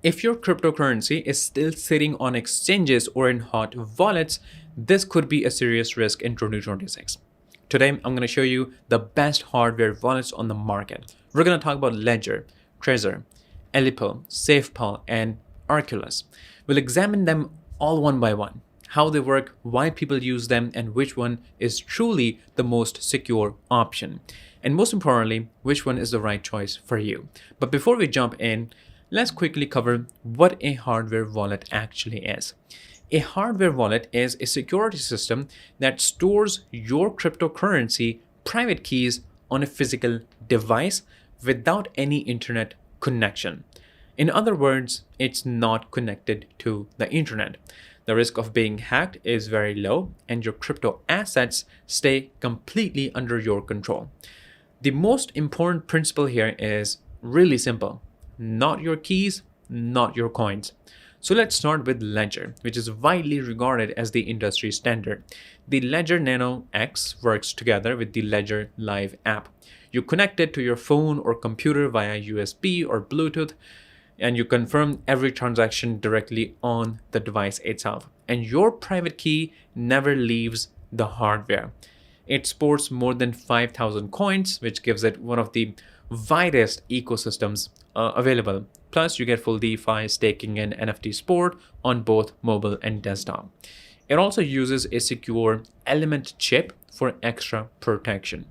If your cryptocurrency is still sitting on exchanges or in hot wallets, this could be a serious risk in 2026. Today, I'm going to show you the best hardware wallets on the market. We're going to talk about Ledger, Trezor, Ellipal, SafePal, and Arculus. We'll examine them all one by one, how they work, why people use them, and which one is truly the most secure option. And most importantly, which one is the right choice for you. But before we jump in, let's quickly cover what a hardware wallet actually is. A hardware wallet is a security system that stores your cryptocurrency private keys on a physical device without any internet connection. In other words, it's not connected to the internet. The risk of being hacked is very low, and your crypto assets stay completely under your control. The most important principle here is really simple. Not your keys, not your coins. So let's start with Ledger, which is widely regarded as the industry standard. The Ledger Nano X works together with the Ledger Live app. You connect it to your phone or computer via USB or Bluetooth, and you confirm every transaction directly on the device itself. And your private key never leaves the hardware. It sports more than 5,000 coins, which gives it one of the widest ecosystems available. Plus, you get full DeFi, staking, and NFT support on both mobile and desktop. It also uses a secure element chip for extra protection.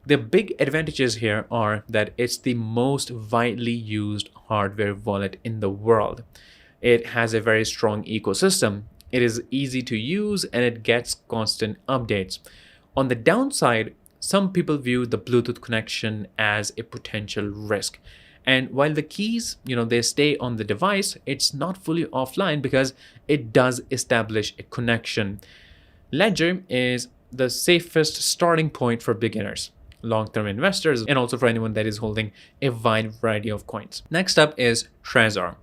The big advantages here are that it's the most widely used hardware wallet in the world. It has a very strong ecosystem. It is easy to use and it gets constant updates. On the downside, some people view the Bluetooth connection as a potential risk. And while the keys, they stay on the device, it's not fully offline because it does establish a connection. Ledger is the safest starting point for beginners, long-term investors, and also for anyone that is holding a wide variety of coins. Next up is Trezor,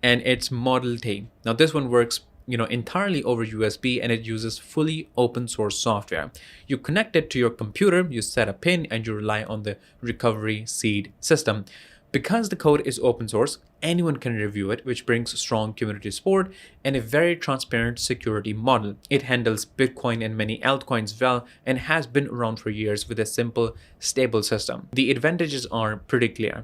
and it's Model T. Now this one works entirely over USB, and it uses fully open source software. You connect it to your computer, you set a pin, and you rely on the recovery seed system. Because the code is open source, anyone can review it, which brings strong community support and a very transparent security model. It handles Bitcoin and many altcoins well and has been around for years with a simple, stable system. The advantages are pretty clear.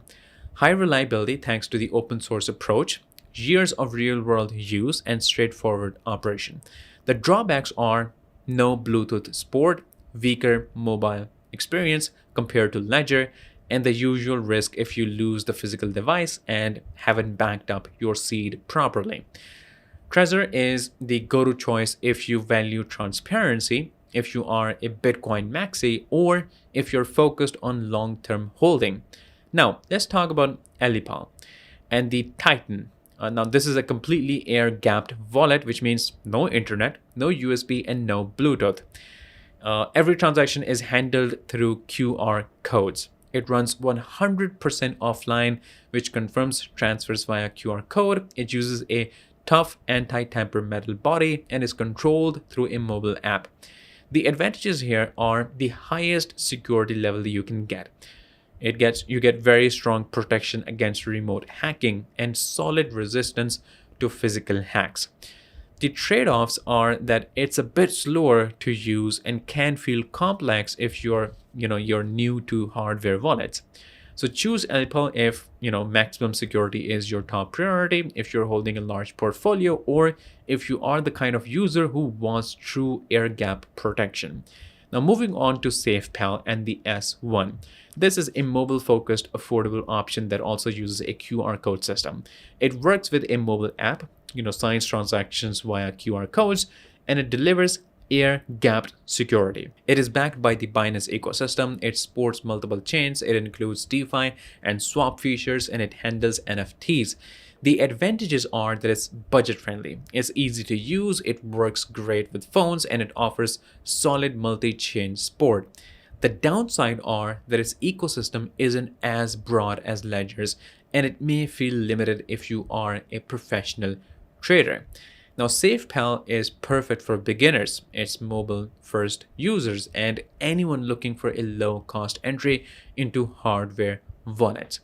High reliability thanks to the open source approach, years of real-world use, and straightforward operation. The drawbacks are no Bluetooth support, weaker mobile experience compared to Ledger, and the usual risk if you lose the physical device and haven't backed up your seed properly. Trezor is the go-to choice if you value transparency, if you are a Bitcoin maxi, or if you're focused on long-term holding. Now, let's talk about Ellipal and the Titan. Now, this is a completely air-gapped wallet, which means no internet, no USB, and no Bluetooth. Every transaction is handled through QR codes. It runs 100% offline, which confirms transfers via QR code. It uses a tough anti-tamper metal body and is controlled through a mobile app. The advantages here are the highest security level you can get. You get very strong protection against remote hacking and solid resistance to physical hacks. The trade-offs are that it's a bit slower to use and can feel complex if you're new to hardware wallets. So choose Ellipal if maximum security is your top priority, if you're holding a large portfolio, or if you are the kind of user who wants true air gap protection. Now moving on to SafePal and the S1. This is a mobile-focused, affordable option that also uses a QR code system. It works with a mobile app, signs transactions via QR codes, and it delivers air-gapped security. It is backed by the Binance ecosystem. It supports multiple chains. It includes DeFi and swap features, and it handles NFTs. The advantages are that it's budget-friendly, it's easy to use, it works great with phones, and it offers solid multi-chain support. The downside are that its ecosystem isn't as broad as Ledger's, and it may feel limited if you are a professional trader. Now, SafePal is perfect for beginners. It's mobile-first users and anyone looking for a low-cost entry into hardware wallets.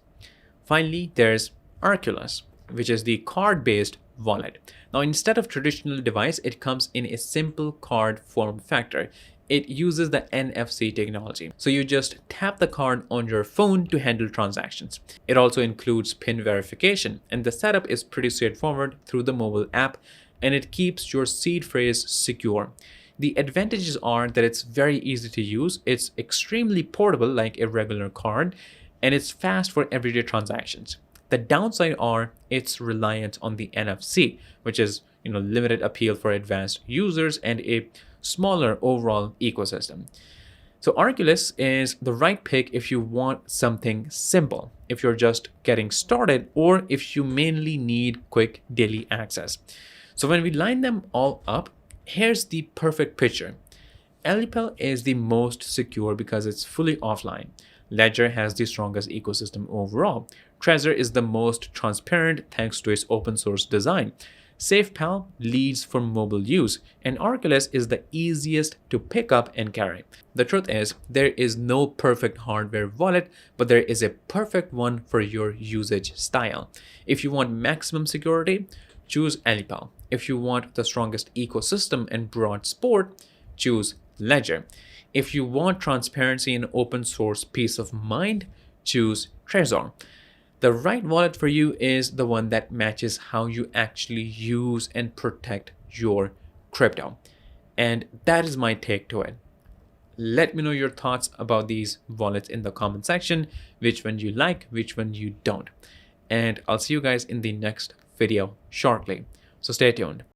Finally, there's Arculus. which is the card-based wallet. Now, instead of traditional device, it comes in a simple card form factor. It uses the NFC technology. So you just tap the card on your phone to handle transactions. It also includes PIN verification, and the setup is pretty straightforward through the mobile app, and it keeps your seed phrase secure. The advantages are that it's very easy to use, it's extremely portable like a regular card, and it's fast for everyday transactions. The downside are its reliance on the NFC, which is limited appeal for advanced users and a smaller overall ecosystem. So Arculus is the right pick if you want something simple, if you're just getting started, or if you mainly need quick daily access. So when we line them all up, here's the perfect picture. Ellipal is the most secure because it's fully offline. Ledger has the strongest ecosystem overall. Trezor is the most transparent thanks to its open source design. SafePal leads for mobile use, and Arculus is the easiest to pick up and carry. The truth is, there is no perfect hardware wallet, but there is a perfect one for your usage style. If you want maximum security, choose Ellipal. If you want the strongest ecosystem and broad support, choose Ledger. If you want transparency and open source peace of mind, choose Trezor. The right wallet for you is the one that matches how you actually use and protect your crypto. And that is my take to it. Let me know your thoughts about these wallets in the comment section, which one you like, which one you don't. And I'll see you guys in the next video shortly. So stay tuned.